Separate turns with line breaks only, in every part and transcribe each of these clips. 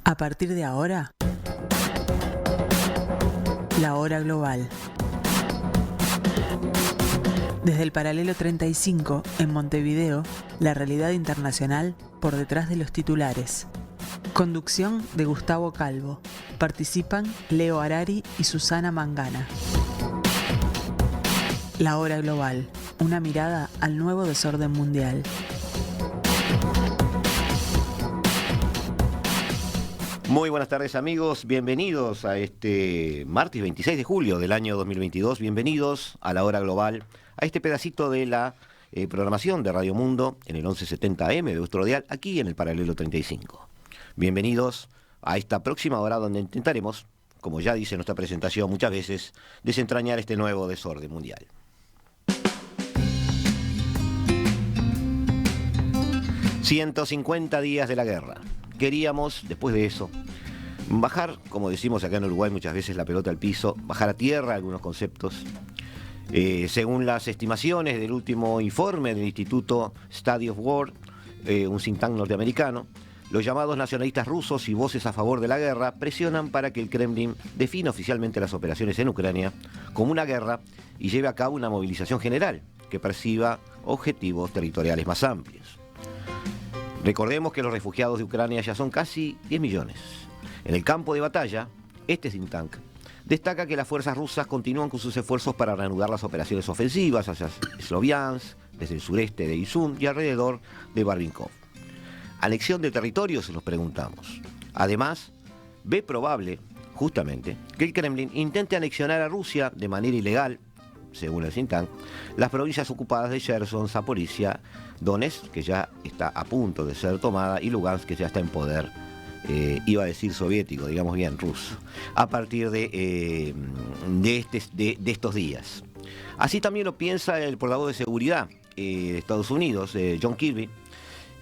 A partir de ahora, la hora global. Desde el paralelo 35, en Montevideo, la realidad internacional por detrás de los titulares. Conducción de Gustavo Calvo. Participan Leo Harari y Susana Mangana. La hora global. Una mirada al nuevo desorden mundial.
Muy buenas tardes, amigos, bienvenidos a este martes 26 de julio del año 2022, bienvenidos a la hora global, a este pedacito de la programación de Radio Mundo en el 1170M de vuestro dial, aquí en el paralelo 35. Bienvenidos a esta próxima hora donde intentaremos, como ya dice nuestra presentación muchas veces, desentrañar este nuevo desorden mundial. ...150 días de la guerra. Queríamos, después de eso, bajar, como decimos acá en Uruguay muchas veces, la pelota al piso, bajar a tierra algunos conceptos. Según las estimaciones del último informe del Instituto Study of War, un think tank norteamericano, los llamados nacionalistas rusos y voces a favor de la guerra presionan para que el Kremlin defina oficialmente las operaciones en Ucrania como una guerra y lleve a cabo una movilización general que persiga objetivos territoriales más amplios. Recordemos que los refugiados de Ucrania ya son casi 10 millones. En el campo de batalla, este think tank destaca que las fuerzas rusas continúan con sus esfuerzos para reanudar las operaciones ofensivas hacia Sloviansk, desde el sureste de Izum y alrededor de Barvinkov. Anexión de territorios, nos preguntamos. Además, ve probable, justamente, que el Kremlin intente anexionar a Rusia de manera ilegal, según el think tank, las provincias ocupadas de Cherson, Zaporizhia, Donetsk, que ya está a punto de ser tomada, y Lugansk, que ya está en poder, iba a decir soviético, digamos bien, ruso, a partir de estos días. Así también lo piensa el portavoz de seguridad de Estados Unidos, John Kirby,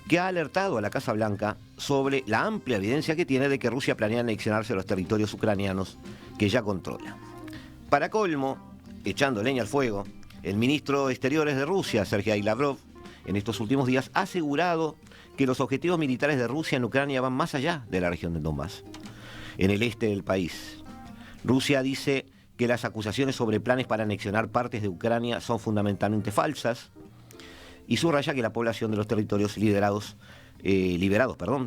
que ha alertado a la Casa Blanca sobre la amplia evidencia que tiene de que Rusia planea anexionarse a los territorios ucranianos que ya controla. Para colmo, echando leña al fuego, el ministro de Exteriores de Rusia, Sergei Lavrov, en estos últimos días ha asegurado que los objetivos militares de Rusia en Ucrania van más allá de la región de Donbass, en el este del país. Rusia dice que las acusaciones sobre planes para anexionar partes de Ucrania son fundamentalmente falsas y subraya que la población de los territorios liberados,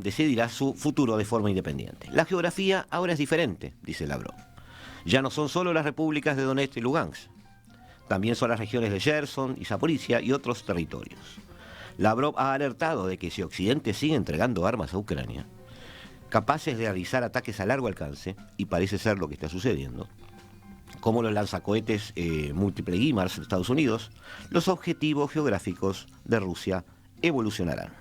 decidirá su futuro de forma independiente. La geografía ahora es diferente, dice Lavrov. Ya no son solo las repúblicas de Donetsk y Lugansk, también son las regiones de Cherson y Zaporizhia y otros territorios. Lavrov ha alertado de que si Occidente sigue entregando armas a Ucrania, capaces de realizar ataques a largo alcance, y parece ser lo que está sucediendo, como los lanzacohetes múltiple HIMARS de Estados Unidos, los objetivos geográficos de Rusia evolucionarán.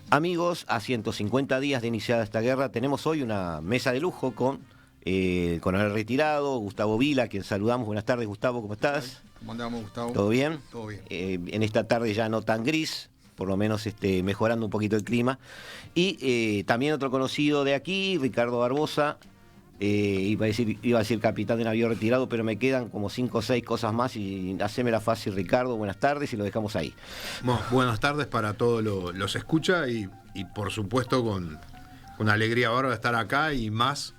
Amigos, a 150 días de iniciada esta guerra, tenemos hoy una mesa de lujo con el retirado, Gustavo Vila, a quien saludamos. Buenas tardes, Gustavo, ¿cómo estás?
¿Cómo andamos, Gustavo?
¿Todo bien?
Todo bien.
En esta tarde ya no tan gris, por lo menos mejorando un poquito el clima. Y también otro conocido de aquí, Ricardo Barbosa, iba a decir capitán de navío retirado, pero me quedan como 5 o 6 cosas más y hacémela fácil, Ricardo. Buenas tardes y lo dejamos ahí.
Bueno, buenas tardes para todos los escucha y por supuesto con alegría ahora de estar acá y más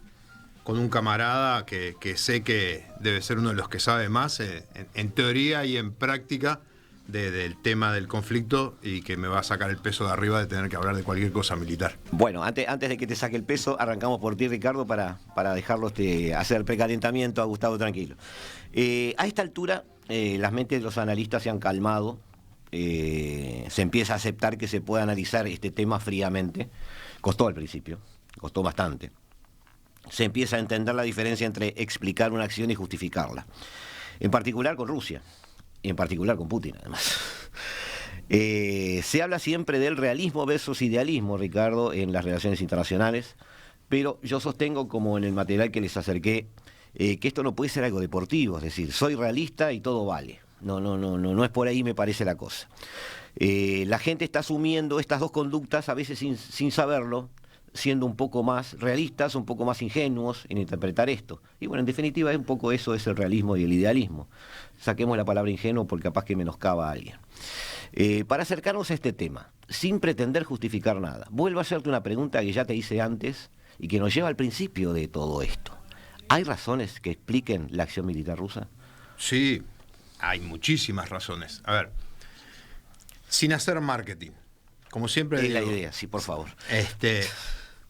con un camarada que sé que debe ser uno de los que sabe más en teoría y en práctica del tema del conflicto y que me va a sacar el peso de arriba de tener que hablar de cualquier cosa militar.
Bueno, antes de que te saque el peso, arrancamos por ti, Ricardo, para dejarlo hacer precalentamiento a Gustavo tranquilo. A esta altura, las mentes de los analistas se han calmado, se empieza a aceptar que se puede analizar este tema fríamente. Costó al principio, costó bastante. Se empieza a entender la diferencia entre explicar una acción y justificarla. En particular con Rusia, y en particular con Putin, además. Se habla siempre del realismo versus idealismo, Ricardo, en las relaciones internacionales, pero yo sostengo, como en el material que les acerqué, que esto no puede ser algo deportivo, es decir, soy realista y todo vale. No es por ahí, me parece la cosa. La gente está asumiendo estas dos conductas, a veces sin saberlo, siendo un poco más realistas, un poco más ingenuos en interpretar esto. Y bueno, en definitiva, un poco eso es el realismo y el idealismo. Saquemos la palabra ingenuo porque capaz que menoscaba a alguien. Para acercarnos a este tema, sin pretender justificar nada, vuelvo a hacerte una pregunta que ya te hice antes y que nos lleva al principio de todo esto. ¿Hay razones que expliquen la acción militar rusa?
Sí, hay muchísimas razones. A ver, sin hacer marketing, como siempre
Es
digo,
la idea, sí, por favor.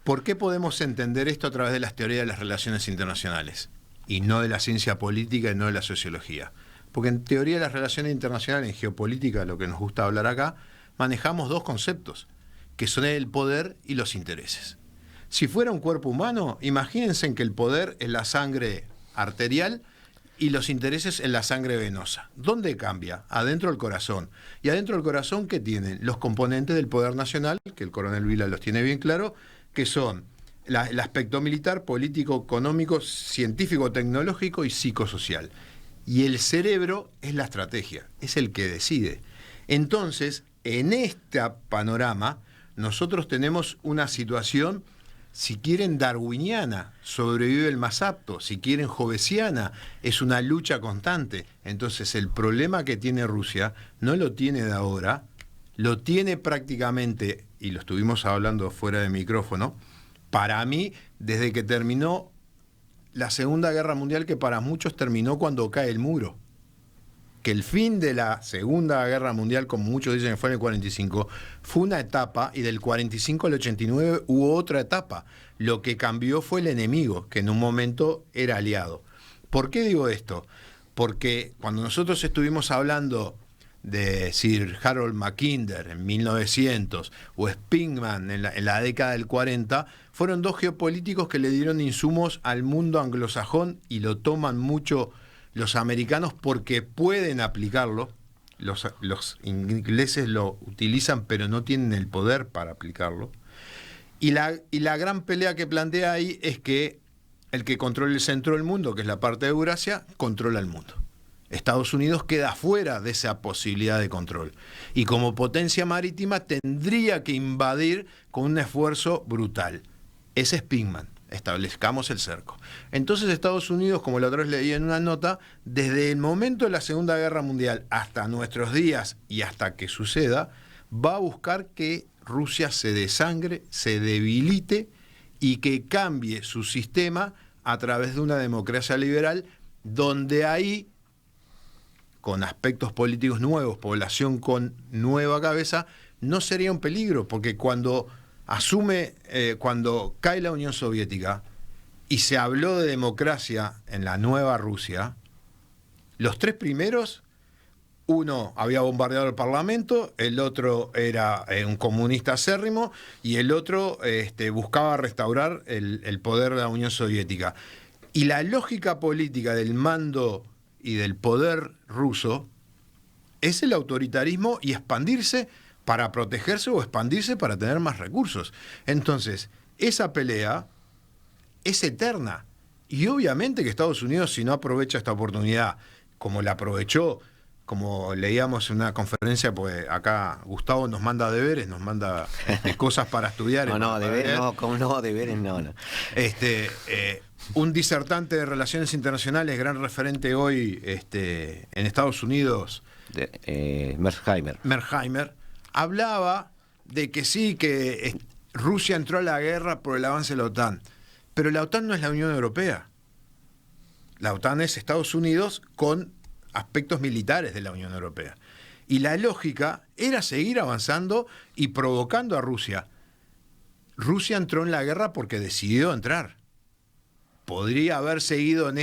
¿Por qué podemos entender esto a través de las teorías de las relaciones internacionales y no de la ciencia política y no de la sociología? Porque en teoría de las relaciones internacionales, en geopolítica, lo que nos gusta hablar acá, manejamos dos conceptos, que son el poder y los intereses. Si fuera un cuerpo humano, imagínense en que el poder es la sangre arterial y los intereses en la sangre venosa. ¿Dónde cambia? Adentro del corazón. Y adentro del corazón, ¿qué tienen? Los componentes del poder nacional, que el coronel Vila los tiene bien claro, que son el aspecto militar, político, económico, científico, tecnológico y psicosocial. Y el cerebro es la estrategia, es el que decide. Entonces, en este panorama, nosotros tenemos una situación, si quieren, darwiniana, sobrevive el más apto, si quieren, jovesiana, es una lucha constante. Entonces, el problema que tiene Rusia no lo tiene de ahora, lo tiene prácticamente, y lo estuvimos hablando fuera de micrófono, para mí, desde que terminó la Segunda Guerra Mundial, que para muchos terminó cuando cae el muro. Que el fin de la Segunda Guerra Mundial, como muchos dicen que fue en el 45, fue una etapa, y del 45 al 89 hubo otra etapa. Lo que cambió fue el enemigo, que en un momento era aliado. ¿Por qué digo esto? Porque cuando nosotros estuvimos hablando de Sir Harold Mackinder en 1900 o Spingman en la década del 40, fueron dos geopolíticos que le dieron insumos al mundo anglosajón y lo toman mucho los americanos porque pueden aplicarlo. Los ingleses lo utilizan pero no tienen el poder para aplicarlo. Y la gran pelea que plantea ahí es que el que controla el centro del mundo, que es la parte de Eurasia, controla el mundo. Estados Unidos queda fuera de esa posibilidad de control. Y como potencia marítima tendría que invadir con un esfuerzo brutal. Ese es Spingman. Establezcamos el cerco. Entonces Estados Unidos, como la otra vez leí en una nota, desde el momento de la Segunda Guerra Mundial hasta nuestros días y hasta que suceda, va a buscar que Rusia se desangre, se debilite y que cambie su sistema a través de una democracia liberal, donde ahí, con aspectos políticos nuevos, población con nueva cabeza, no sería un peligro, porque cuando cae la Unión Soviética y se habló de democracia en la nueva Rusia, los tres primeros, uno había bombardeado el Parlamento, el otro era un comunista acérrimo y el otro buscaba restaurar el poder de la Unión Soviética. Y la lógica política del mando y del poder ruso es el autoritarismo y expandirse para protegerse o expandirse para tener más recursos. Entonces, esa pelea es eterna. Y obviamente que Estados Unidos, si no aprovecha esta oportunidad, como la aprovechó, como leíamos en una conferencia, pues acá Gustavo nos manda deberes, nos manda cosas para estudiar.
Deberes no.
Un disertante de Relaciones Internacionales, gran referente hoy en Estados Unidos, Merkheimer, hablaba de que sí, que Rusia entró a la guerra por el avance de la OTAN, pero la OTAN no es la Unión Europea. La OTAN es Estados Unidos con aspectos militares de la Unión Europea. Y la lógica era seguir avanzando y provocando a Rusia. Rusia entró en la guerra porque decidió entrar. Podría haber seguido en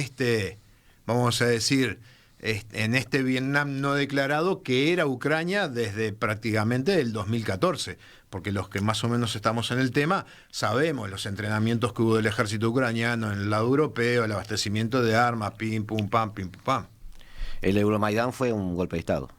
vamos a decir, en este Vietnam no declarado que era Ucrania desde prácticamente el 2014, porque los que más o menos estamos en el tema sabemos los entrenamientos que hubo del ejército ucraniano en el lado europeo, el abastecimiento de armas, pim, pum, pam, pim, pum, pam.
El Euromaidán fue un golpe de Estado.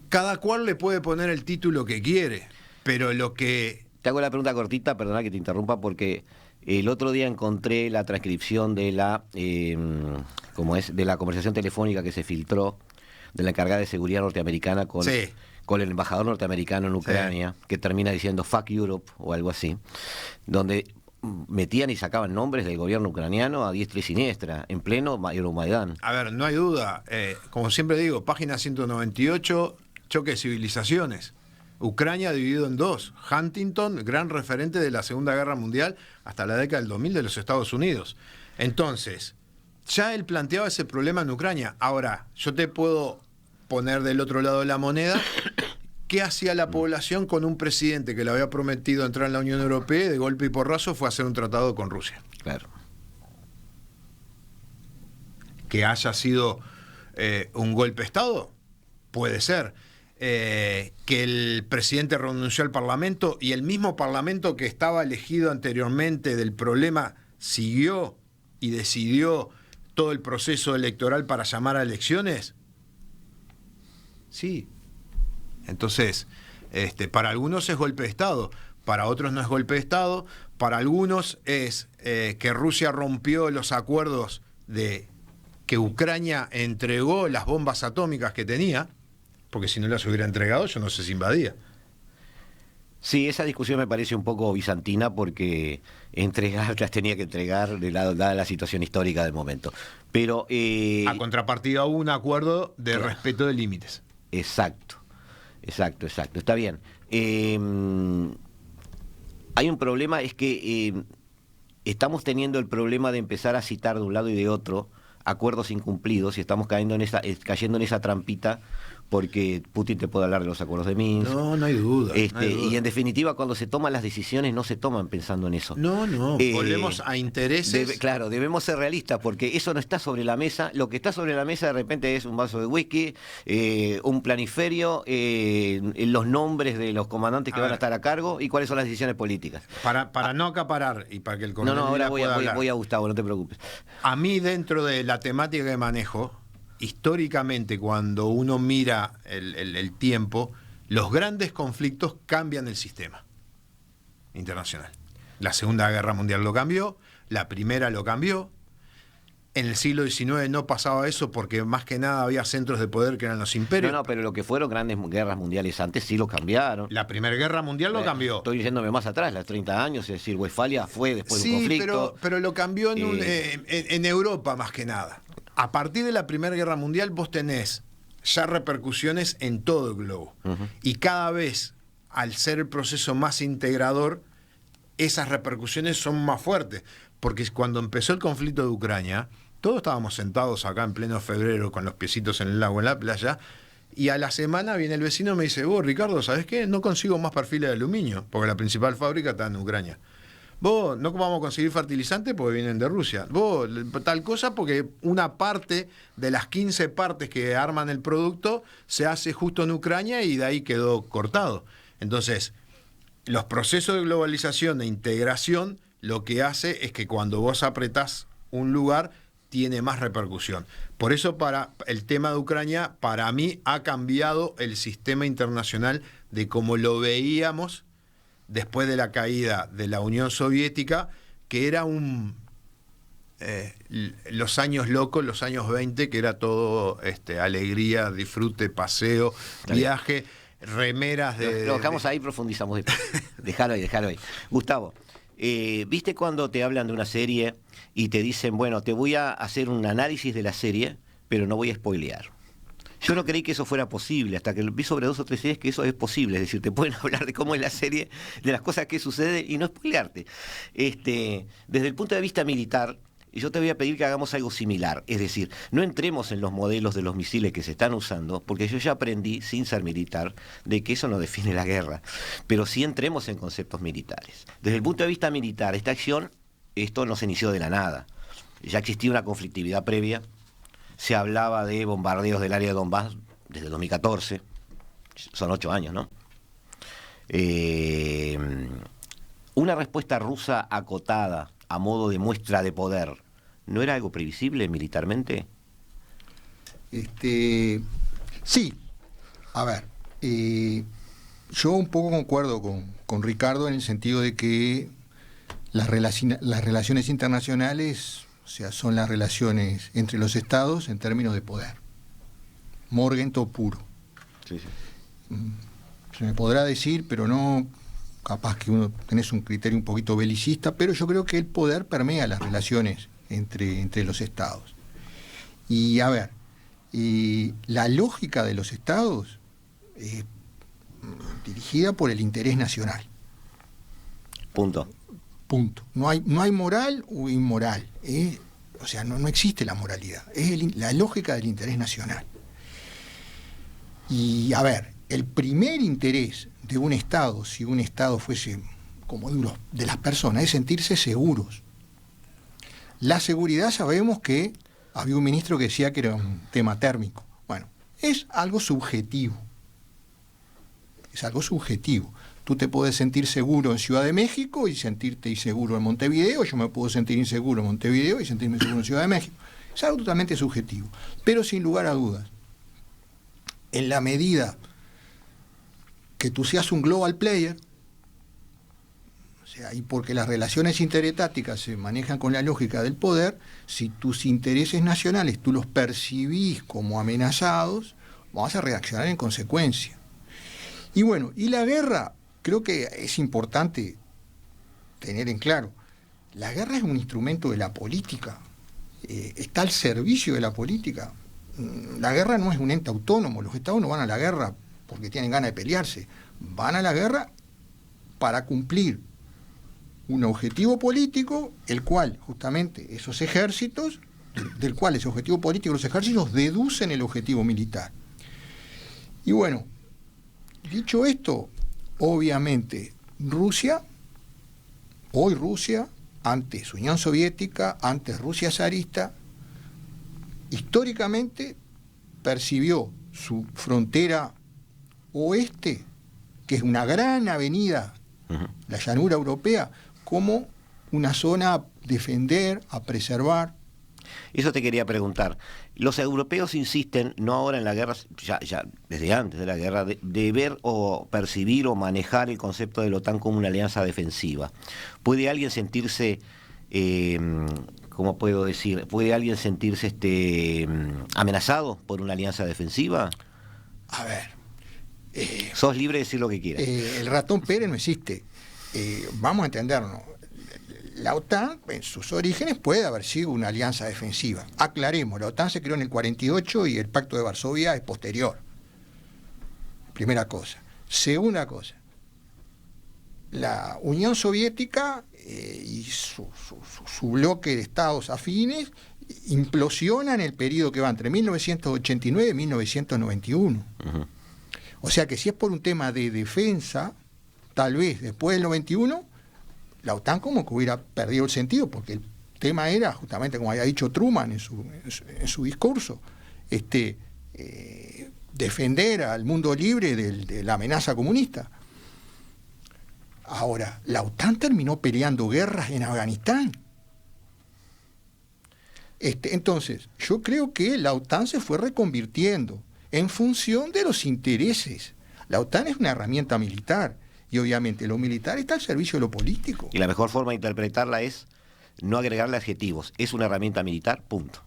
Cada cual le puede poner el título que quiere, pero lo que...
Te hago la pregunta cortita, perdona que te interrumpa, porque el otro día encontré la transcripción de de la conversación telefónica que se filtró de la encargada de seguridad norteamericana con el embajador norteamericano en Ucrania, que termina diciendo "fuck Europe" o algo así, donde metían y sacaban nombres del gobierno ucraniano a diestra y siniestra, en pleno Euromaidán.
A ver, no hay duda. Como siempre digo, página 198, choque de civilizaciones. Ucrania dividido en dos. Huntington, gran referente de la Segunda Guerra Mundial hasta la década del 2000 de los Estados Unidos. Entonces, ya él planteaba ese problema en Ucrania. Ahora, yo te puedo poner del otro lado de la moneda. ¿Qué hacía la población con un presidente que le había prometido entrar en la Unión Europea y de golpe y porrazo fue a hacer un tratado con Rusia?
Claro.
Que haya sido un golpe de Estado, puede ser. Que el presidente renunció al Parlamento y el mismo Parlamento que estaba elegido anteriormente del problema siguió y decidió todo el proceso electoral para llamar a elecciones. Sí. Entonces, para algunos es golpe de Estado, para otros no es golpe de Estado, para algunos es que Rusia rompió los acuerdos de que Ucrania entregó las bombas atómicas que tenía, porque si no las hubiera entregado yo no sé si invadía.
Sí, esa discusión me parece un poco bizantina porque entregar las tenía que entregar dada la situación histórica del momento. Pero
a contrapartida hubo un acuerdo de
claro,
respeto de límites.
Exacto. Está bien. Hay un problema, es que estamos teniendo el problema de empezar a citar de un lado y de otro acuerdos incumplidos y estamos cayendo en esa trampita porque Putin te puede hablar de los acuerdos de Minsk.
No hay duda. No hay duda.
Y en definitiva, cuando se toman las decisiones, no se toman pensando en eso.
No. Volvemos a intereses.
Claro, debemos ser realistas, porque eso no está sobre la mesa. Lo que está sobre la mesa de repente es un vaso de whisky, un planiferio, los nombres de los comandantes que van a estar a cargo y cuáles son las decisiones políticas.
Para no acaparar y para que el coronel
ahora
pueda hablar.
voy a Gustavo, no te preocupes.
A mí, dentro de la temática que manejo, históricamente, cuando uno mira el tiempo, los grandes conflictos cambian el sistema internacional. La Segunda Guerra Mundial lo cambió, la Primera lo cambió. En el siglo XIX no pasaba eso porque más que nada había centros de poder que eran los imperios.
No, pero lo que fueron grandes guerras mundiales antes sí lo cambiaron.
La Primera Guerra Mundial lo cambió.
Estoy yéndome más atrás, los 30 años, es decir, Westfalia fue después de un conflicto.
Pero lo cambió en Europa más que nada. A partir de la Primera Guerra Mundial vos tenés ya repercusiones en todo el globo. Uh-huh. Y cada vez, al ser el proceso más integrador, esas repercusiones son más fuertes. Porque cuando empezó el conflicto de Ucrania, todos estábamos sentados acá en pleno febrero con los piecitos en el lago, en la playa, y a la semana viene el vecino y me dice: vos, Ricardo, ¿sabés qué? No consigo más perfiles de aluminio, porque la principal fábrica está en Ucrania. Vos, no vamos a conseguir fertilizantes porque vienen de Rusia. Vos, tal cosa porque una parte de las 15 partes que arman el producto se hace justo en Ucrania y de ahí quedó cortado. Entonces, los procesos de globalización, de integración, lo que hace es que cuando vos apretás un lugar, tiene más repercusión. Por eso, para el tema de Ucrania, para mí ha cambiado el sistema internacional de cómo lo veíamos después de la caída de la Unión Soviética, que era los años locos, los años 20, que era todo alegría, disfrute, paseo, viaje, remeras de...
Lo dejamos ahí, profundizamos. Déjalo ahí. Gustavo, ¿viste cuando te hablan de una serie y te dicen, bueno, te voy a hacer un análisis de la serie, pero no voy a spoilear? Yo no creí que eso fuera posible, hasta que vi sobre 2 o 3 series que eso es posible. Es decir, te pueden hablar de cómo es la serie, de las cosas que suceden y no spoilearte. Desde el punto de vista militar, yo te voy a pedir que hagamos algo similar. Es decir, no entremos en los modelos de los misiles que se están usando, porque yo ya aprendí, sin ser militar, de que eso no define la guerra. Pero sí entremos en conceptos militares. Desde el punto de vista militar, esta acción, esto no se inició de la nada. Ya existía una conflictividad previa. Se hablaba de bombardeos del área de Donbass desde 2014, son 8 años, ¿no? Una respuesta rusa acotada a modo de muestra de poder, ¿no era algo previsible militarmente?
Sí. A ver, yo un poco concuerdo con Ricardo en el sentido de que las relaciones internacionales, o sea, son las relaciones entre los estados en términos de poder. Morgenthau puro.
Sí.
Se me podrá decir, pero no capaz que uno tenés un criterio un poquito belicista, pero yo creo que el poder permea las relaciones entre los estados. Y a ver, la lógica de los estados es dirigida por el interés nacional.
Punto.
Punto. No hay moral o inmoral. O sea, no existe la moralidad. Es la lógica del interés nacional. Y a ver, el primer interés de un Estado, si un Estado fuese como de las personas, es sentirse seguros. La seguridad, sabemos que había un ministro que decía que era un tema térmico. Bueno, es algo subjetivo. Es algo subjetivo. Tú te puedes sentir seguro en Ciudad de México y sentirte inseguro en Montevideo. Yo me puedo sentir inseguro en Montevideo y sentirme seguro en Ciudad de México. Es algo totalmente subjetivo. Pero sin lugar a dudas, en la medida que tú seas un global player, o sea, y porque las relaciones interetáticas se manejan con la lógica del poder, si tus intereses nacionales tú los percibís como amenazados, vas a reaccionar en consecuencia. Y bueno, y la guerra, creo que es importante tener en claro, la guerra es un instrumento de la política, está al servicio de la política. La guerra no es un ente autónomo, los estados no van a la guerra porque tienen ganas de pelearse, van a la guerra para cumplir un objetivo político, el cual justamente esos ejércitos, del cual ese objetivo político, los ejércitos deducen el objetivo militar. Y bueno, dicho esto, obviamente hoy Rusia, antes Unión Soviética, antes Rusia zarista, históricamente percibió su frontera oeste, que es una gran avenida, la llanura europea, como una zona a defender, a preservar.
Eso te quería preguntar. Los europeos insisten, no ahora en la guerra, ya desde antes de la guerra, de ver o percibir o manejar el concepto de la OTAN como una alianza defensiva. ¿Puede alguien sentirse, cómo puedo decir, puede alguien sentirse amenazado por una alianza defensiva?
A ver.
Sos libre de decir lo que quieras.
El ratón Pérez no existe. Vamos a entendernos. La OTAN, en sus orígenes, puede haber sido una alianza defensiva. Aclaremos, la OTAN se creó en el 48 y el Pacto de Varsovia es posterior. Primera cosa. Segunda cosa. La Unión Soviética y su bloque de estados afines implosiona en el periodo que va entre 1989 y 1991. Uh-huh. O sea que si es por un tema de defensa, tal vez después del 91, la OTAN como que hubiera perdido el sentido, porque el tema era, justamente como había dicho Truman en su discurso, defender al mundo libre de la amenaza comunista. Ahora, la OTAN terminó peleando guerras en Afganistán. Entonces, yo creo que la OTAN se fue reconvirtiendo en función de los intereses. La OTAN es una herramienta militar y obviamente lo militar está al servicio de lo político.
Y la mejor forma de interpretarla es no agregarle adjetivos. Es una herramienta militar, punto.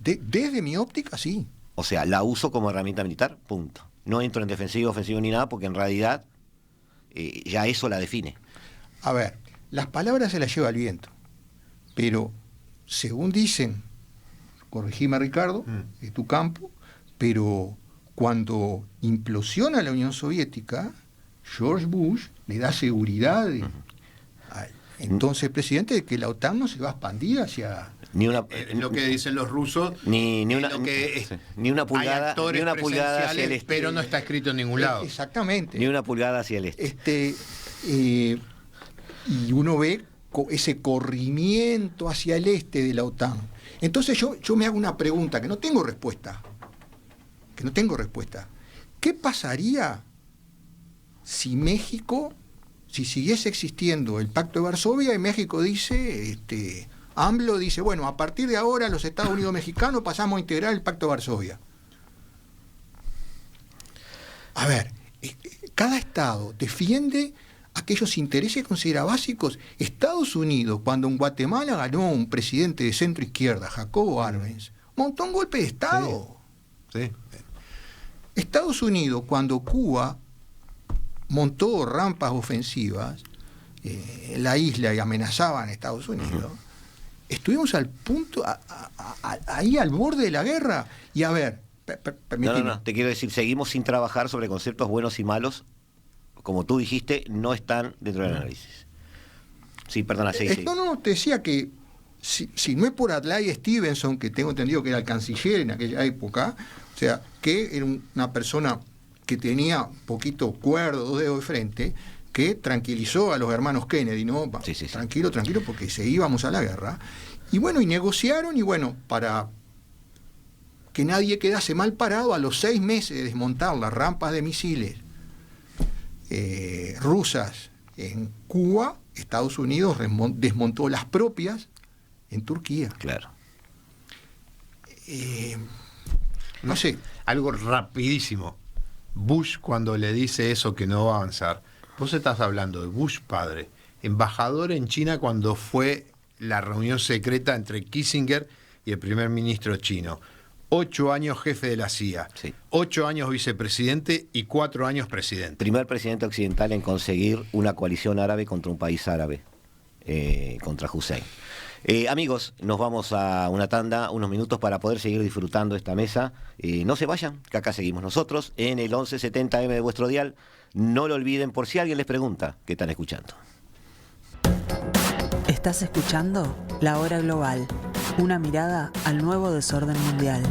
Desde mi óptica, sí.
O sea, la uso como herramienta militar, punto. No entro en defensivo, ofensivo ni nada, porque en realidad ya eso la define.
A ver, las palabras se las lleva el viento, pero según dicen, corregime Ricardo, es tu campo, pero cuando implosiona la Unión Soviética, George Bush le da seguridad al entonces presidente de que la OTAN no se va a expandir hacia...
lo que dicen los rusos,
ni una pulgada,
ni una pulgada hacia el este, pero no está escrito en ningún lado.
Exactamente.
Ni una pulgada hacia el este.
Y uno ve ese corrimiento hacia el este de la OTAN. Entonces yo me hago una pregunta que no tengo respuesta. ¿Qué pasaría si México, si siguiese existiendo el Pacto de Varsovia y México dice, AMLO dice, bueno, a partir de ahora los Estados Unidos mexicanos pasamos a integrar el Pacto de Varsovia? A ver, cada Estado defiende aquellos intereses que considera básicos. Estados Unidos, cuando en Guatemala ganó un presidente de centro izquierda, Jacobo Arbenz, montó un golpe de Estado.
Sí.
Estados Unidos, cuando Cuba montó rampas ofensivas en la isla y amenazaban a Estados Unidos, estuvimos al punto, ahí al borde de la guerra. Y a ver,
No, te quiero decir, seguimos sin trabajar sobre conceptos buenos y malos, como tú dijiste, no están dentro del análisis. Sí, perdona, sí.
No, te decía que si no es por Adlai Stevenson, que tengo entendido que era el canciller en aquella época, o sea, que era una persona que tenía poquito cuerdo, 2 dedos de frente, que tranquilizó a los hermanos Kennedy, ¿no?
Sí.
Tranquilo, porque se íbamos a la guerra. Y bueno, y negociaron, y bueno, para que nadie quedase mal parado, a los 6 meses de desmontar las rampas de misiles rusas en Cuba, Estados Unidos desmontó las propias en Turquía.
Claro.
No sé.
Algo rapidísimo. Bush, cuando le dice eso que no va a avanzar, vos estás hablando de Bush padre, embajador en China cuando fue la reunión secreta entre Kissinger y el primer ministro chino. 8 años jefe de la CIA,
Sí.
8 años vicepresidente y 4 años presidente.
Primer presidente occidental en conseguir una coalición árabe contra un país árabe, contra Hussein. Amigos, nos vamos a una tanda, unos minutos para poder seguir disfrutando esta mesa. No se vayan, que acá seguimos nosotros en el 1170M de vuestro dial. No lo olviden por si alguien les pregunta qué están escuchando.
Estás escuchando La Hora Global, una mirada al nuevo desorden mundial.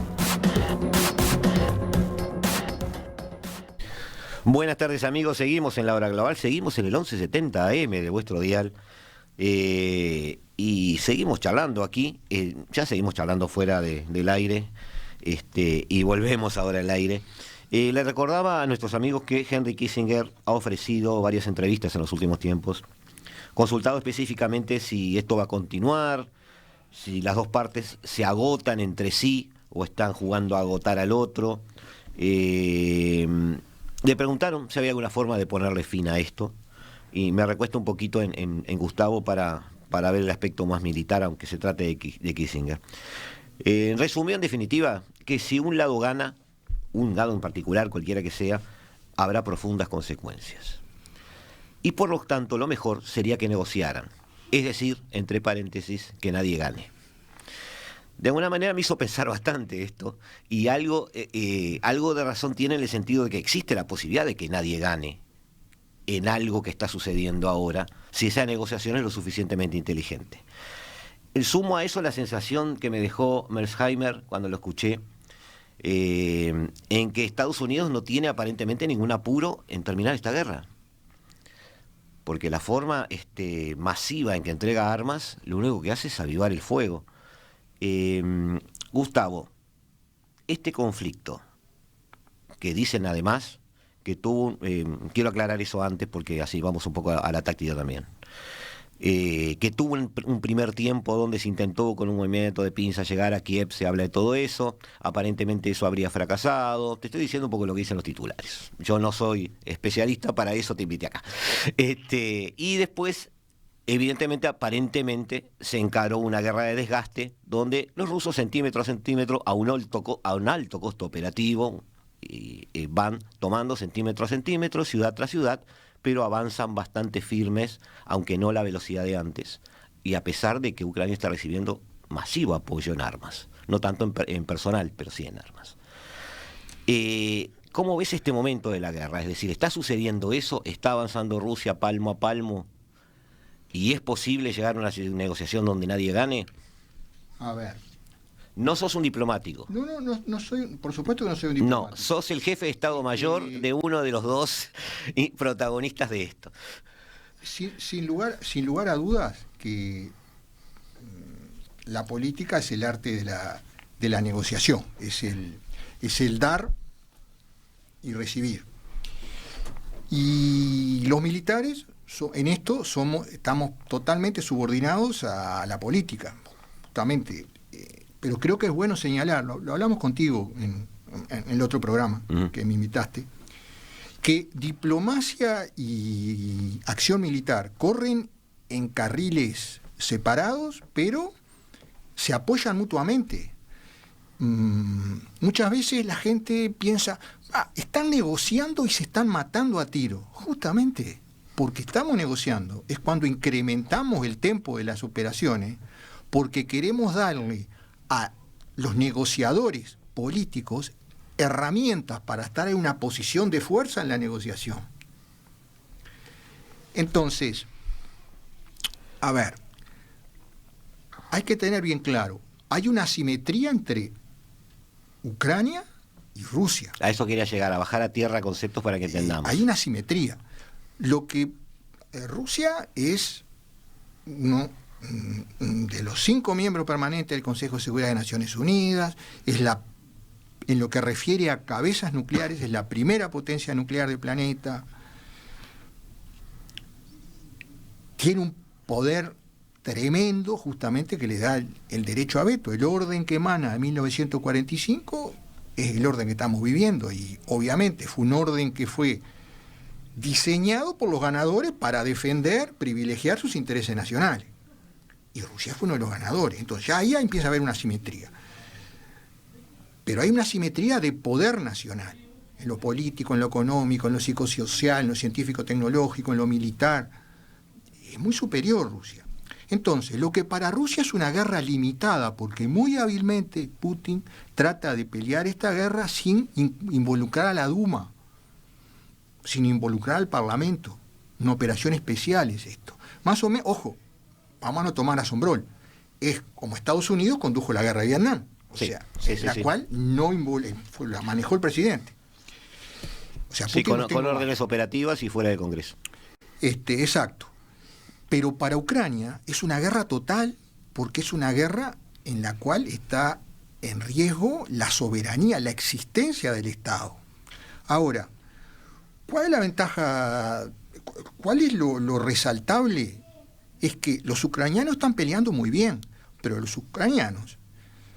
Buenas tardes, amigos, seguimos en La Hora Global, seguimos en el 1170M de vuestro dial. Y seguimos charlando aquí, ya seguimos charlando fuera del aire, y volvemos ahora al aire. Le recordaba a nuestros amigos que Henry Kissinger ha ofrecido varias entrevistas en los últimos tiempos, consultado específicamente si esto va a continuar, si las dos partes se agotan entre sí o están jugando a agotar al otro. Le preguntaron si había alguna forma de ponerle fin a esto. Y me recuesto un poquito en Gustavo para ver el aspecto más militar, aunque se trate de Kissinger. Resumió en definitiva que si un lado gana, un lado en particular, cualquiera que sea, habrá profundas consecuencias. Y por lo tanto, lo mejor sería que negociaran. Es decir, entre paréntesis, que nadie gane. De alguna manera me hizo pensar bastante esto, y algo de razón tiene en el sentido de que existe la posibilidad de que nadie gane en algo que está sucediendo ahora, si esa negociación es lo suficientemente inteligente. Sumo a eso la sensación que me dejó Mearsheimer cuando lo escuché, en que Estados Unidos no tiene aparentemente ningún apuro en terminar esta guerra. Porque la forma masiva en que entrega armas, lo único que hace es avivar el fuego. Gustavo, este conflicto, que dicen además que tuvo, quiero aclarar eso antes porque así vamos un poco a la táctica también, que tuvo un primer tiempo donde se intentó con un movimiento de pinza llegar a Kiev, se habla de todo eso, aparentemente eso habría fracasado. Te estoy diciendo un poco lo que dicen los titulares, yo no soy especialista, para eso te invité acá. Y después, evidentemente, aparentemente se encaró una guerra de desgaste donde los rusos centímetro a centímetro a un alto costo operativo van tomando centímetro a centímetro, ciudad tras ciudad, pero avanzan bastante firmes, aunque no a la velocidad de antes, y a pesar de que Ucrania está recibiendo masivo apoyo en armas, no tanto en personal, pero sí en armas. ¿Cómo ves este momento de la guerra? Es decir, ¿está sucediendo eso? ¿Está avanzando Rusia palmo a palmo? ¿Y es posible llegar a una negociación donde nadie gane?
A ver.
No sos un diplomático.
No soy, por supuesto que no soy un diplomático.
No, sos el jefe de Estado Mayor de uno de los dos protagonistas de esto.
Sin lugar a dudas que la política es el arte de la negociación, es el dar y recibir. Y los militares en esto estamos totalmente subordinados a la política, justamente. Pero creo que es bueno señalarlo, lo hablamos contigo en el otro programa que me invitaste, que diplomacia y acción militar corren en carriles separados, pero se apoyan mutuamente. muchas veces la gente piensa, están negociando y se están matando a tiro. Justamente porque estamos negociando es cuando incrementamos el tempo de las operaciones, porque queremos darle a los negociadores políticos herramientas para estar en una posición de fuerza en la negociación. Entonces, a ver, hay que tener bien claro, hay una asimetría entre Ucrania y Rusia.
A eso quería llegar, a bajar a tierra conceptos para que entendamos.
Hay una asimetría. Lo que Rusia es uno de los 5 miembros permanentes del Consejo de Seguridad de Naciones Unidas, en lo que refiere a cabezas nucleares, es la primera potencia nuclear del planeta, tiene un poder tremendo justamente que le da el derecho a veto. El orden que emana de 1945 es el orden que estamos viviendo y obviamente fue un orden que fue diseñado por los ganadores para defender, privilegiar sus intereses nacionales. Y Rusia fue uno de los ganadores. Entonces ya ahí empieza a haber una asimetría. Pero hay una asimetría de poder nacional, en lo político, en lo económico, en lo psicosocial, en lo científico-tecnológico, en lo militar. Es muy superior Rusia. Entonces, lo que para Rusia es una guerra limitada, porque muy hábilmente Putin trata de pelear esta guerra sin involucrar a la Duma, sin involucrar al Parlamento, una operación especial es esto. Más o menos, ojo, vamos a no tomar a Sombrol, es como Estados Unidos condujo la guerra de Vietnam, cual no la manejó el presidente. O sea,
con órdenes operativas y fuera de Congreso.
Exacto. Pero para Ucrania es una guerra total, porque es una guerra en la cual está en riesgo la soberanía, la existencia del Estado. Ahora, ¿cuál es la ventaja? ¿Cuál es lo resaltable? Es que los ucranianos están peleando muy bien, pero los ucranianos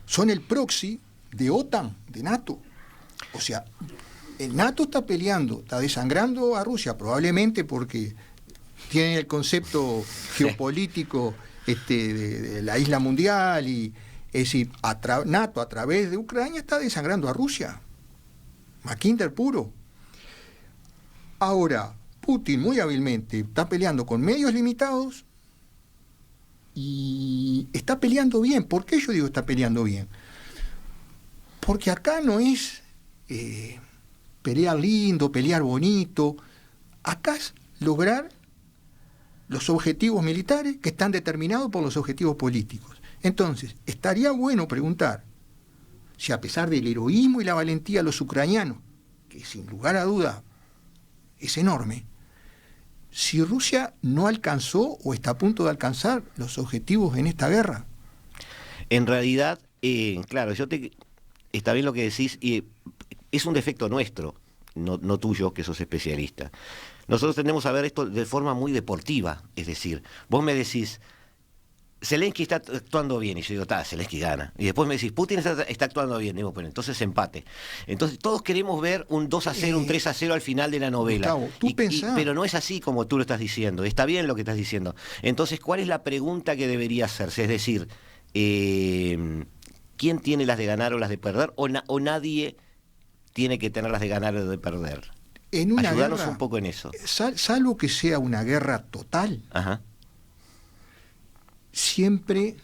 son el proxy de OTAN, de NATO. O sea, el NATO está peleando, está desangrando a Rusia, probablemente porque tienen el concepto geopolítico de la isla mundial, y es decir, NATO a través de Ucrania está desangrando a Rusia. Mackinder puro. Ahora, Putin muy hábilmente está peleando con medios limitados y está peleando bien. ¿Por qué yo digo está peleando bien? Porque acá no es pelear lindo, pelear bonito. Acá es lograr los objetivos militares que están determinados por los objetivos políticos. Entonces, estaría bueno preguntar si a pesar del heroísmo y la valentía de los ucranianos, que sin lugar a duda es enorme, si Rusia no alcanzó o está a punto de alcanzar los objetivos en esta guerra.
En realidad, claro, está bien lo que decís, y es un defecto nuestro, no tuyo, que sos especialista. Nosotros tendemos a ver esto de forma muy deportiva, es decir, vos me decís, Zelensky está actuando bien, y yo digo, Zelensky gana. Y después me decís, Putin está actuando bien. Digo, bueno, entonces empate. Entonces todos queremos ver un 2-0, un 3-0 al final de la novela.
Gustavo,
pero no es así como tú lo estás diciendo. Está bien lo que estás diciendo. Entonces, ¿cuál es la pregunta que debería hacerse? Es decir, ¿quién tiene las de ganar o las de perder? ¿O nadie tiene que tener las de ganar o de perder? Ayúdanos un poco en eso.
Salvo que sea una guerra total.
Ajá.
Siempre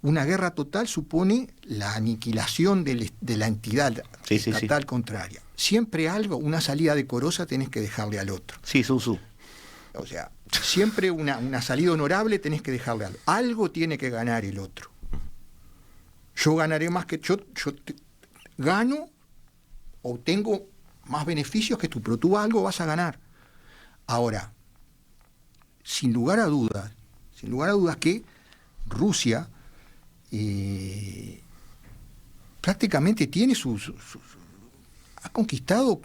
una guerra total supone la aniquilación de la entidad estatal contraria. Siempre una salida decorosa tenés que dejarle al otro.
Sí, Sun Tzu.
O sea, siempre una salida honorable tenés que dejarle al otro. Algo tiene que ganar el otro. Yo ganaré más que... Yo gano o tengo más beneficios que tú, pero tú algo vas a ganar. Ahora, sin lugar a dudas que Rusia prácticamente tiene ha conquistado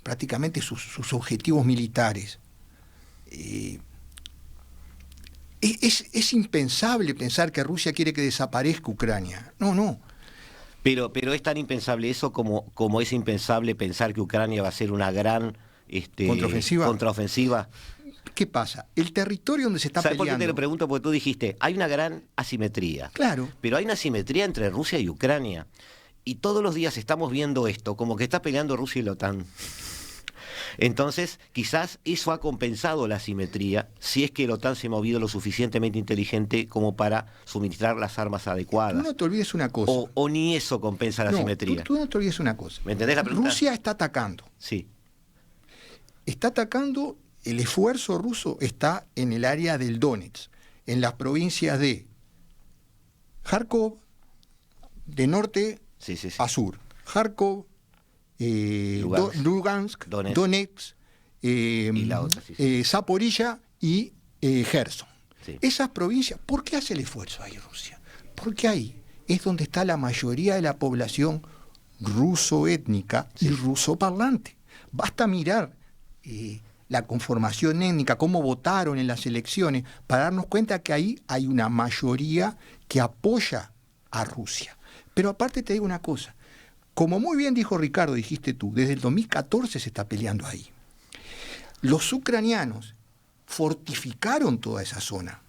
prácticamente sus objetivos militares. Es impensable pensar que Rusia quiere que desaparezca Ucrania. No.
Pero es tan impensable eso como es impensable pensar que Ucrania va a ser una gran contraofensiva.
¿Qué pasa? El territorio donde se está peleando...
¿Sabes por qué te lo pregunto? Porque tú dijiste, hay una gran asimetría.
Claro.
Pero hay una asimetría entre Rusia y Ucrania. y todos los días estamos viendo esto, como que está peleando Rusia y la OTAN. Entonces, quizás eso ha compensado la asimetría, si es que la OTAN se ha movido lo suficientemente inteligente como para suministrar las armas adecuadas.
Tú no te olvides una cosa.
O ni eso compensa la asimetría.
Tú no te olvides una cosa.
¿Me entendés la pregunta?
Rusia está atacando.
Sí.
Está atacando, el esfuerzo ruso está en el área del Donetsk, en las provincias de Kharkov, de norte
Sí.
a sur. Kharkov, Lugansk, Donetsk,
y la otra, sí.
Zaporilla y Gerson.
Sí.
Esas provincias, ¿por qué hace el esfuerzo ahí Rusia? Porque ahí es donde está la mayoría de la población ruso-étnica y ruso-parlante. Basta mirar la conformación étnica, cómo votaron en las elecciones, para darnos cuenta que ahí hay una mayoría que apoya a Rusia. Pero aparte te digo una cosa, como muy bien dijo Ricardo, dijiste tú, desde el 2014 se está peleando ahí. Los ucranianos fortificaron toda esa zona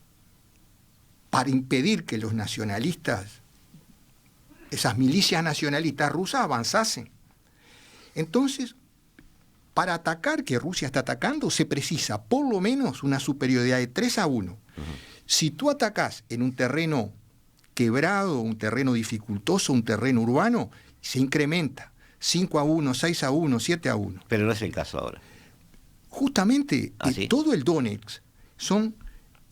para impedir que los nacionalistas, esas milicias nacionalistas rusas avanzasen. Entonces, para atacar, que Rusia está atacando, se precisa por lo menos una superioridad de 3-1. Si tú atacás en un terreno quebrado, un terreno dificultoso, un terreno urbano, se incrementa 5-1, 6-1, 7-1.
Pero no es el caso ahora.
Justamente
¿Sí?
todo el Donetsk son,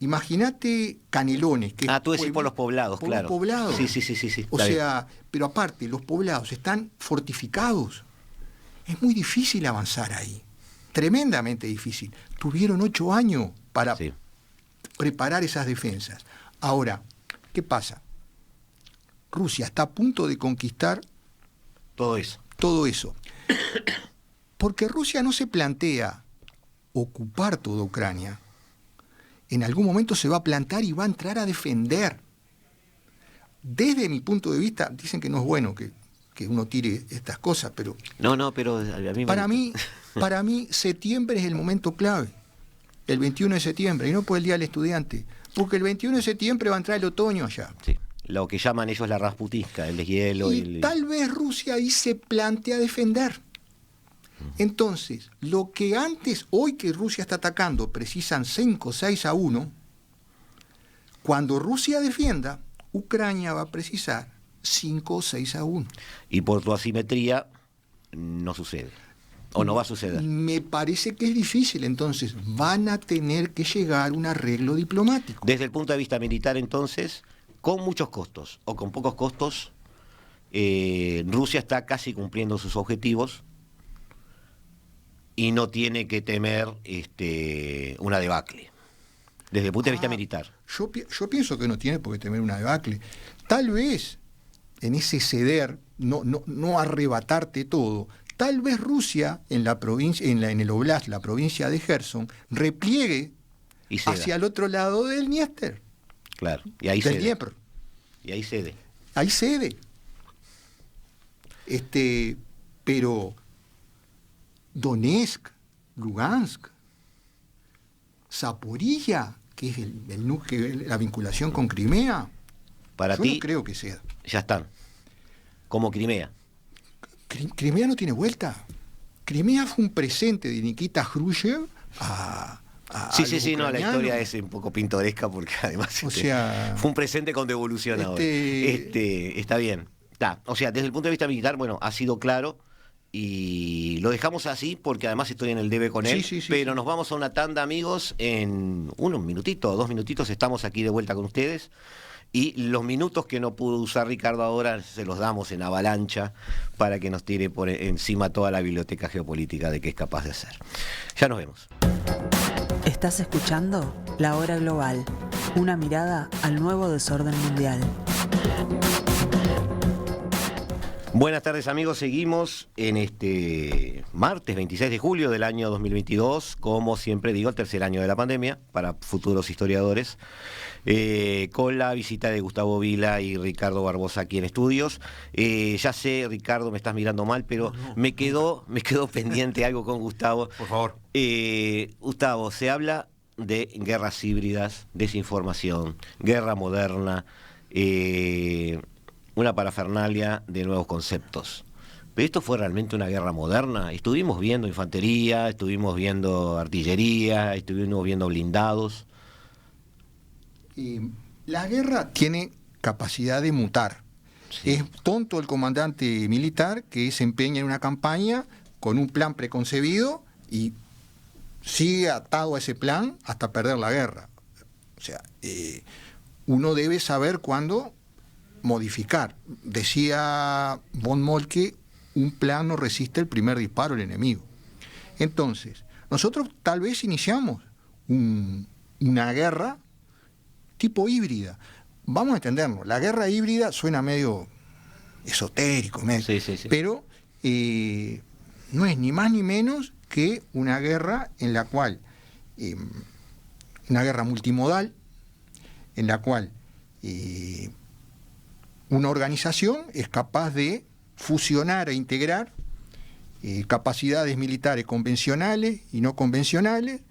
imagínate, Canelones. Que
tú decís por los poblados,
por
claro.
Los poblados.
Sí.
O sea, pero aparte, los poblados están fortificados. Es muy difícil avanzar ahí. Tremendamente difícil. Tuvieron 8 años para preparar esas defensas. Ahora, ¿qué pasa? Rusia está a punto de conquistar todo eso. Porque Rusia no se plantea ocupar toda Ucrania. En algún momento se va a plantar y va a entrar a defender. Desde mi punto de vista, dicen que no es bueno que uno tire estas cosas, pero...
No, pero a mí
para mí septiembre es el momento clave. El 21 de septiembre, y no por el Día del Estudiante. Porque el 21 de septiembre va a entrar el otoño allá.
Sí. Lo que llaman ellos la Rasputinska, el deshielo.
Y tal vez Rusia ahí se plantea defender. Entonces, lo que antes, hoy que Rusia está atacando, precisan 5-6-1, cuando Rusia defienda, Ucrania va a precisar 5-6-1.
Y por tu asimetría, no sucede. O no va a suceder.
Me parece que es difícil, entonces van a tener que llegar a un arreglo diplomático.
Desde el punto de vista militar, entonces, con muchos costos o con pocos costos, Rusia está casi cumpliendo sus objetivos y no tiene que temer una debacle. Desde el punto de vista militar.
Yo pienso que no tiene por qué temer una debacle. Tal vez en ese ceder, no arrebatarte todo, tal vez Rusia en la provincia, en el Oblast, la provincia de Gerson, repliegue hacia el otro lado del Dniester.
Claro, y ahí
del
cede.
Dniepr.
Y ahí cede.
Ahí cede. Pero Donetsk, Lugansk, Zaporilla, que es el núcleo, la vinculación con Crimea,
Para
yo
ti,
no creo que sea.
ya están. Como Crimea.
Crimea no tiene vuelta. Crimea fue un presente de Nikita Khrushchev a
Sí,
los
no, la
ucranianos.
historia es un poco pintoresca porque además fue un presente con devolución ahora. Está bien. O sea, desde el punto de vista militar, bueno, ha sido claro y lo dejamos así porque además estoy en el debe con él.
Sí,
pero nos vamos a una tanda, amigos, en 1 minutito, 2 minutitos estamos aquí de vuelta con ustedes. Y los minutos que no pudo usar Ricardo ahora se los damos en avalancha para que nos tire por encima toda la biblioteca geopolítica de que es capaz de hacer. Ya nos vemos.
Estás escuchando La Hora Global, una mirada al nuevo desorden mundial.
Buenas tardes, amigos, seguimos en este martes 26 de julio del año 2022, como siempre digo, el tercer año de la pandemia, para futuros historiadores, con la visita de Gustavo Vila y Ricardo Barbosa aquí en estudios. Ya sé, Ricardo, me estás mirando mal, pero me quedó pendiente algo con Gustavo.
Por favor.
Gustavo, se habla de guerras híbridas, desinformación, guerra moderna, una parafernalia de nuevos conceptos. Pero esto fue realmente una guerra moderna. Estuvimos viendo infantería, estuvimos viendo artillería, estuvimos viendo blindados.
La guerra tiene capacidad de mutar. Sí. Es tonto el comandante militar que se empeña en una campaña con un plan preconcebido y sigue atado a ese plan hasta perder la guerra. O sea, uno debe saber cuándo modificar. Decía von Moltke, un plan no resiste el primer disparo del enemigo. Entonces, nosotros tal vez iniciamos una guerra tipo híbrida. Vamos a entendernos, la guerra híbrida suena medio esotérico,
sí.
Pero no es ni más ni menos que una guerra en la cual, una guerra multimodal, en la cual una organización es capaz de fusionar e integrar capacidades militares convencionales y no convencionales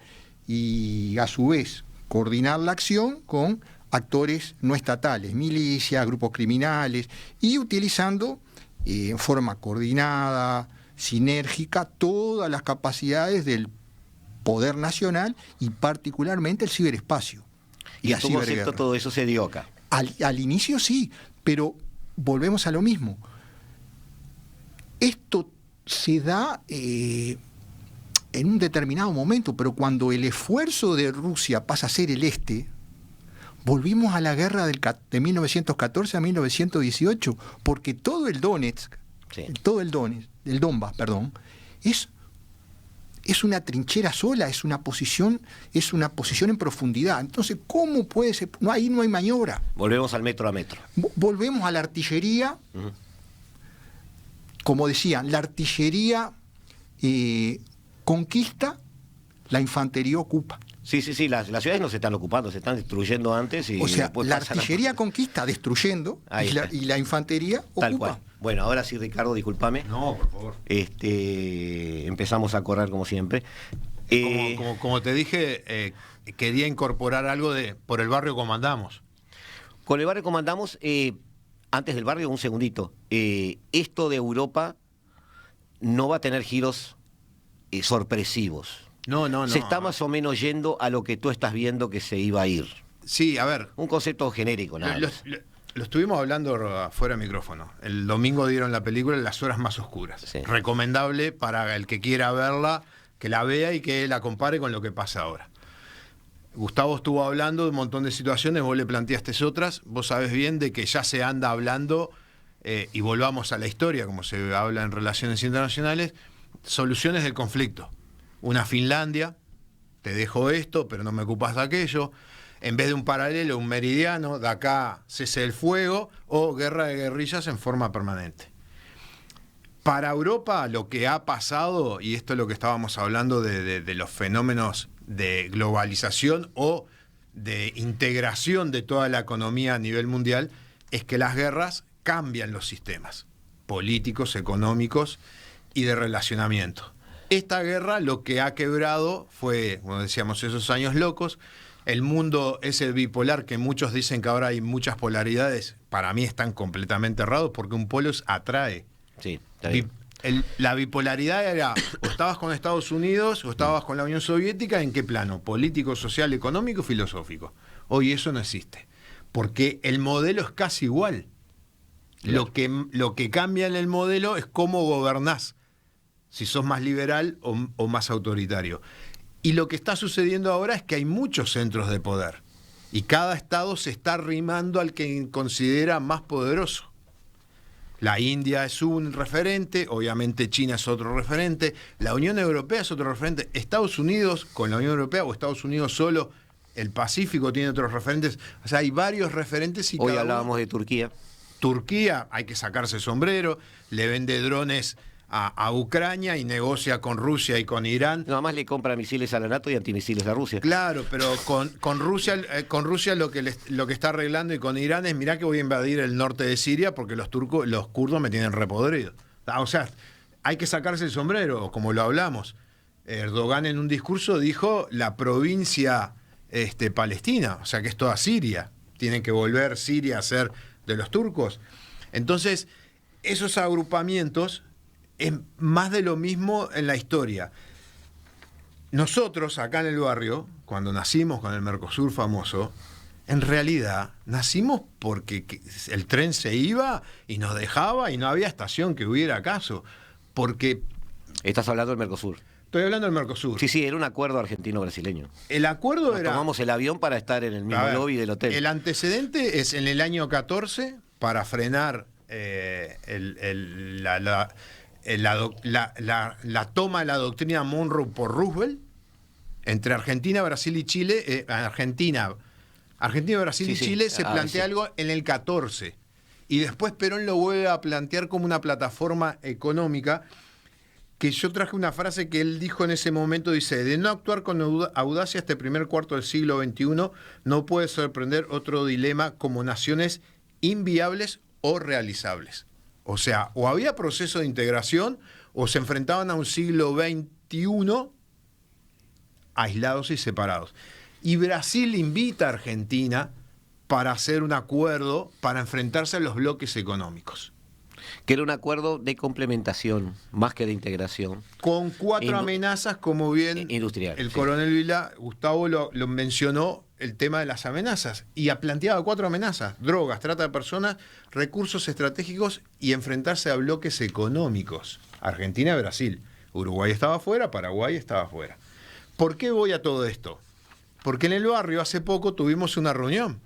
y a su vez coordinar la acción con actores no estatales, milicias, grupos criminales y utilizando en forma coordinada, sinérgica, todas las capacidades del poder nacional y particularmente el ciberespacio.
Y a tu concepto todo eso se dio acá.
Al inicio sí, pero volvemos a lo mismo. Esto se da en un determinado momento, pero cuando el esfuerzo de Rusia pasa a ser el este, volvimos a la guerra de 1914 a 1918, porque todo el Donetsk, el Donbass, es una trinchera sola, es una posición en profundidad. Entonces, ¿cómo puede ser? Ahí no hay maniobra.
Volvemos al metro a metro.
Volvemos a la artillería. Uh-huh. Como decían, la artillería conquista, la infantería ocupa.
Sí, las ciudades no se están ocupando, se están destruyendo antes.
O sea, la artillería conquista destruyendo y la infantería ocupa.
Tal cual. Bueno, ahora sí, Ricardo, discúlpame.
No, por favor.
Empezamos a correr como siempre.
Como te dije, quería incorporar algo de por el barrio comandamos.
Con el barrio comandamos, antes del barrio, un segundito. Esto de Europa no va a tener giros sorpresivos.
No.
Se está más o menos yendo a lo que tú estás viendo que se iba a ir.
Sí, a ver.
Un concepto genérico, nada más.
Lo estuvimos hablando afuera de micrófono. El domingo dieron la película Las horas más oscuras. Sí. Recomendable para el que quiera verla, que la vea y que la compare con lo que pasa ahora. Gustavo estuvo hablando de un montón de situaciones, vos le planteaste otras, vos sabés bien de que ya se anda hablando, y volvamos a la historia, como se habla en relaciones internacionales, soluciones del conflicto. Una Finlandia, te dejo esto, pero no me ocupas de aquello. En vez de un paralelo, un meridiano, de acá cese el fuego o guerra de guerrillas en forma permanente. Para Europa lo que ha pasado, y esto es lo que estábamos hablando de los fenómenos de globalización o de integración de toda la economía a nivel mundial, es que las guerras cambian los sistemas políticos, económicos y de relacionamiento. Esta guerra lo que ha quebrado fue, como decíamos, esos años locos. El mundo es el bipolar, que muchos dicen que ahora hay muchas polaridades. Para mí están completamente errados porque un polo atrae.
Sí, está bien.
La bipolaridad era o estabas con Estados Unidos o estabas con la Unión Soviética. ¿En qué plano? Político, social, económico, filosófico. Hoy eso no existe. Porque el modelo es casi igual. Claro. Lo que cambia en el modelo es cómo gobernás. Si sos más liberal o más autoritario. Y lo que está sucediendo ahora es que hay muchos centros de poder. Y cada estado se está arrimando al que considera más poderoso. La India es un referente, obviamente China es otro referente, la Unión Europea es otro referente, Estados Unidos con la Unión Europea o Estados Unidos solo, el Pacífico tiene otros referentes. O sea, hay varios referentes.
Hoy hablábamos de Turquía.
Turquía, hay que sacarse el sombrero, le vende drones a Ucrania y negocia con Rusia y con Irán.
Nada más le compra misiles a la NATO y antimisiles a Rusia.
Claro, pero con Rusia lo que está arreglando y con Irán es: mirá que voy a invadir el norte de Siria porque los kurdos me tienen repodrido. O sea, hay que sacarse el sombrero, como lo hablamos. Erdogan en un discurso dijo la provincia palestina, o sea que es toda Siria. Tienen que volver Siria a ser de los turcos. Entonces, esos agrupamientos es más de lo mismo en la historia. Nosotros, acá en el barrio, cuando nacimos con el Mercosur famoso, en realidad nacimos porque el tren se iba y nos dejaba y no había estación que hubiera acaso. Porque...
Estás hablando del Mercosur.
Estoy hablando del Mercosur.
Sí, era un acuerdo argentino-brasileño.
El acuerdo era...
Tomamos el avión para estar en el mismo lobby del hotel.
El antecedente es en el año 14 para frenar la toma de la doctrina Monroe por Roosevelt entre Argentina, Brasil y Chile. Argentina, Brasil y Chile se plantea algo en el 14. Y después Perón lo vuelve a plantear como una plataforma económica, que yo traje una frase que él dijo en ese momento, dice: de no actuar con audacia este primer cuarto del siglo XXI, no puede sorprender otro dilema como naciones inviables o realizables. O sea, o había proceso de integración o se enfrentaban a un siglo XXI aislados y separados. Y Brasil invita a Argentina para hacer un acuerdo para enfrentarse a los bloques económicos.
Que era un acuerdo de complementación, más que de integración.
Con 4 amenazas, como bien
industrial,
el coronel Vila, Gustavo lo mencionó, el tema de las amenazas. Y planteaba 4 amenazas: drogas, trata de personas, recursos estratégicos y enfrentarse a bloques económicos. Argentina y Brasil. Uruguay estaba afuera, Paraguay estaba afuera. ¿Por qué voy a todo esto? Porque en el barrio hace poco tuvimos una reunión,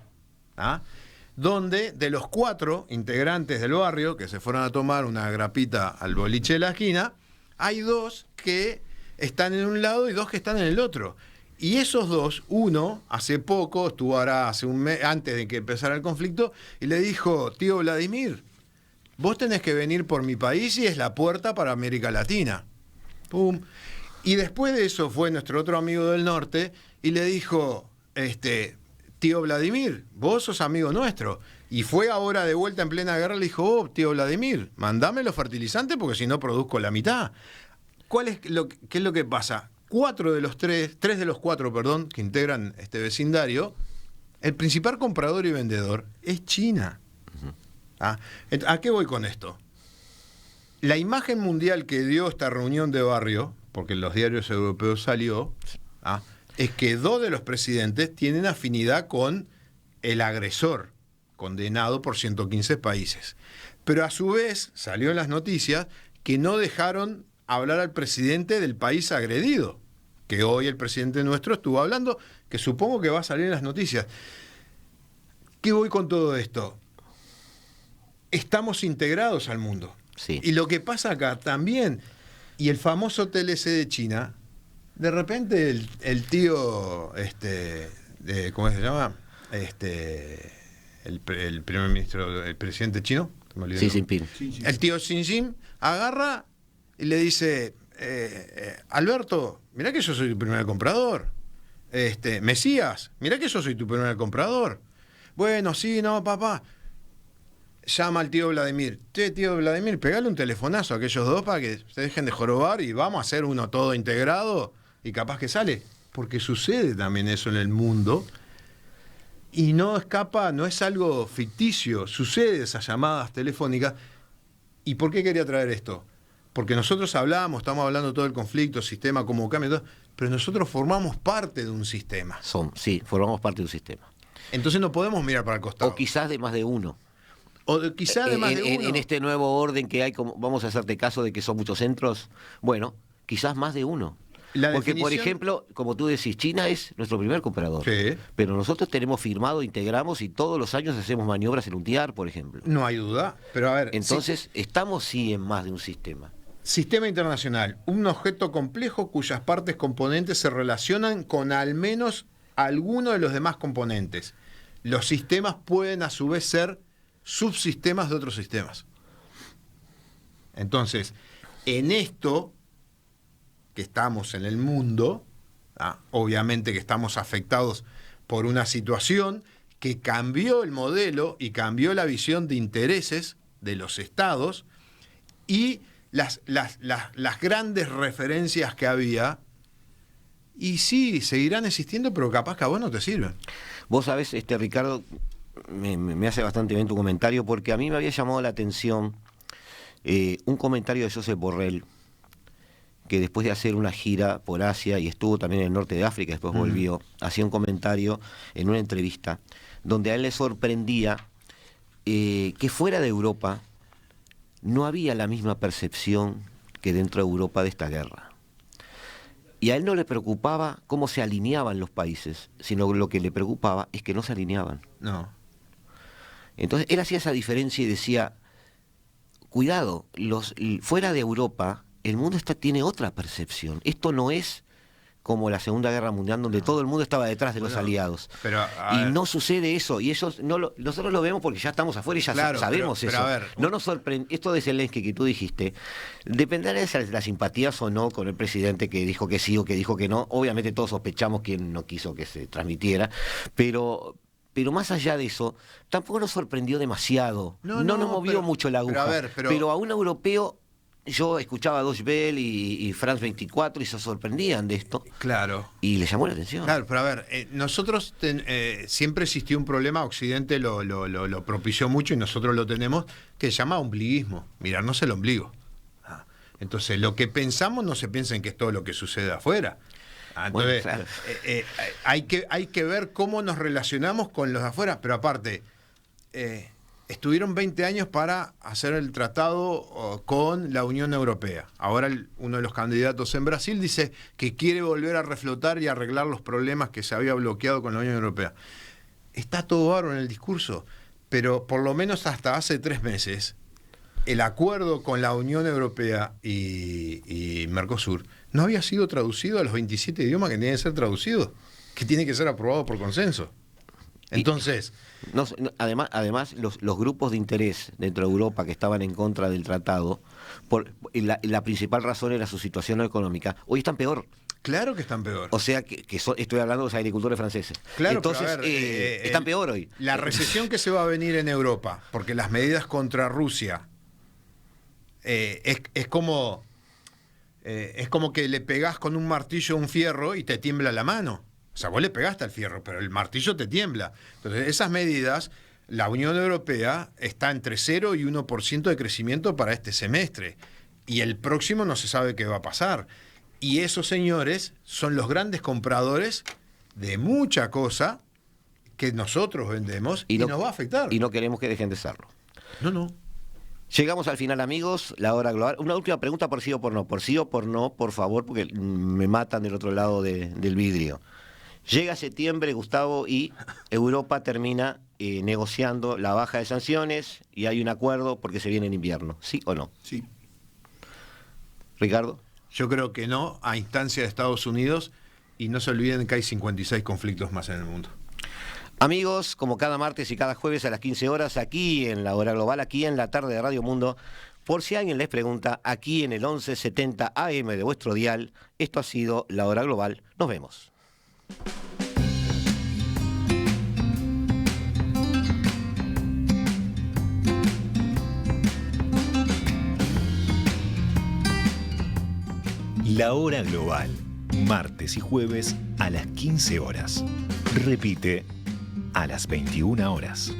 donde de los 4 integrantes del barrio que se fueron a tomar una grapita al boliche de la esquina, hay 2 que están en un lado y 2 que están en el otro. Y esos 2, uno hace poco, estuvo ahora hace un mes, antes de que empezara el conflicto, y le dijo: tío Vladimir, vos tenés que venir por mi país y es la puerta para América Latina. ¡Pum! Y después de eso fue nuestro otro amigo del norte y le dijo: tío Vladimir, vos sos amigo nuestro. Y fue ahora de vuelta en plena guerra, le dijo: oh, tío Vladimir, mandame los fertilizantes porque si no produzco la mitad. ¿Qué es lo que pasa? 3 de los 4, perdón, que integran este vecindario, el principal comprador y vendedor es China. ¿A qué voy con esto? La imagen mundial que dio esta reunión de barrio, porque en los diarios europeos salió, es que 2 de los presidentes tienen afinidad con el agresor, condenado por 115 países. Pero a su vez salió en las noticias que no dejaron hablar al presidente del país agredido, que hoy el presidente nuestro estuvo hablando, que supongo que va a salir en las noticias. ¿Qué voy con todo esto? Estamos integrados al mundo.
Sí.
Y lo que pasa acá también, y el famoso TLC de China, de repente el tío, ¿cómo se llama? El primer ministro, el presidente chino,
Xi Jinping.
el tío Xi Jinping agarra y le dice: Alberto, mirá que yo soy tu primer comprador. Mesías, mirá que yo soy tu primer comprador. Bueno, sí, no, papá. Llama al tío Vladimir: tío Vladimir, pegale un telefonazo a aquellos 2 para que se dejen de jorobar y vamos a hacer uno todo integrado y capaz que sale. Porque sucede también eso en el mundo y no escapa, no es algo ficticio, sucede esas llamadas telefónicas. ¿Y por qué quería traer esto? Porque nosotros estamos hablando todo el conflicto, sistema, cómo cambia, todo, pero nosotros formamos parte de un sistema.
Sí, formamos parte de un sistema.
Entonces no podemos mirar para el costado.
O quizás de más de uno.
O quizás de más de uno.
En este nuevo orden que hay, vamos a hacerte caso de que son muchos centros, bueno, quizás más de uno. Porque, por ejemplo, como tú decís, China es nuestro primer comprador.
Sí.
Pero nosotros tenemos firmado, integramos y todos los años hacemos maniobras en un TIAR, por ejemplo.
No hay duda. Pero a ver.
Entonces, estamos en más de un sistema.
Sistema internacional, un objeto complejo cuyas partes componentes se relacionan con al menos alguno de los demás componentes. Los sistemas pueden a su vez ser subsistemas de otros sistemas. Entonces, en esto que estamos en el mundo, obviamente que estamos afectados por una situación que cambió el modelo y cambió la visión de intereses de los estados y las grandes referencias que había, y sí, seguirán existiendo, pero capaz que a vos no te sirven.
Vos sabés, Ricardo, me hace bastante bien tu comentario, porque a mí me había llamado la atención un comentario de Josep Borrell, que después de hacer una gira por Asia y estuvo también en el norte de África, después volvió, hacía un comentario en una entrevista donde a él le sorprendía que fuera de Europa no había la misma percepción que dentro de Europa de esta guerra. Y a él no le preocupaba cómo se alineaban los países, sino lo que le preocupaba es que no se alineaban.
No.
Entonces él hacía esa diferencia y decía, cuidado, fuera de Europa el mundo tiene otra percepción. Esto no es como la Segunda Guerra Mundial, donde todo el mundo estaba detrás de los aliados.
Pero,
y no sucede eso, y ellos nosotros lo vemos porque ya estamos afuera y ya sabemos eso.
Pero a ver,
no nos sorprende, esto de Zelensky que tú dijiste, dependerá de las simpatías o no con el presidente que dijo que sí o que dijo que no. Obviamente todos sospechamos quién no quiso que se transmitiera, pero más allá de eso, tampoco nos sorprendió demasiado. No nos movió mucho la aguja. Pero a un europeo, yo escuchaba a Deutsche Welle y France 24 y se sorprendían de esto.
Claro.
Y les llamó la atención.
Claro, pero a ver, nosotros siempre existió un problema, Occidente lo propició mucho y nosotros lo tenemos, que se llama ombliguismo, mirarnos el ombligo. Entonces, lo que pensamos no se piensa en que es todo lo que sucede afuera. Entonces, bueno, claro. Hay que ver cómo nos relacionamos con los de afuera, pero aparte, estuvieron 20 años para hacer el tratado con la Unión Europea. Ahora uno de los candidatos en Brasil dice que quiere volver a reflotar y arreglar los problemas que se había bloqueado con la Unión Europea. Está todo bárbaro en el discurso, pero por lo menos hasta hace 3 meses, el acuerdo con la Unión Europea y Mercosur no había sido traducido a los 27 idiomas que tienen que ser traducidos, que tiene que ser aprobado por consenso. Entonces,
además los grupos de interés dentro de Europa que estaban en contra del tratado, la principal razón era su situación económica, hoy están peor.
Claro que están peor.
O sea, estoy hablando de los agricultores franceses.
Claro,
entonces,
pero a ver,
están peor hoy.
La recesión que se va a venir en Europa, porque las medidas contra Rusia, es como que le pegás con un martillo a un fierro y te tiembla la mano. O sea, vos le pegaste al fierro, pero el martillo te tiembla. Entonces, esas medidas, la Unión Europea está entre 0 y 1% de crecimiento para este semestre. Y el próximo no se sabe qué va a pasar. Y esos señores son los grandes compradores de mucha cosa que nosotros vendemos y nos va a afectar.
Y no queremos que dejen de serlo.
No.
Llegamos al final, amigos, la hora global. Una última pregunta por sí o por no. Por sí o por no, por favor, porque me matan del otro lado del vidrio. Llega septiembre, Gustavo, y Europa termina negociando la baja de sanciones y hay un acuerdo porque se viene en invierno. ¿Sí o no?
Sí.
Ricardo.
Yo creo que no, a instancia de Estados Unidos, y no se olviden que hay 56 conflictos más en el mundo.
Amigos, como cada martes y cada jueves a las 15 horas, aquí en la Hora Global, aquí en la tarde de Radio Mundo, por si alguien les pregunta, aquí en el 1170 AM de vuestro dial, esto ha sido la Hora Global. Nos vemos.
La Hora Global, martes y jueves a las 15 horas. Repite a las 21 horas.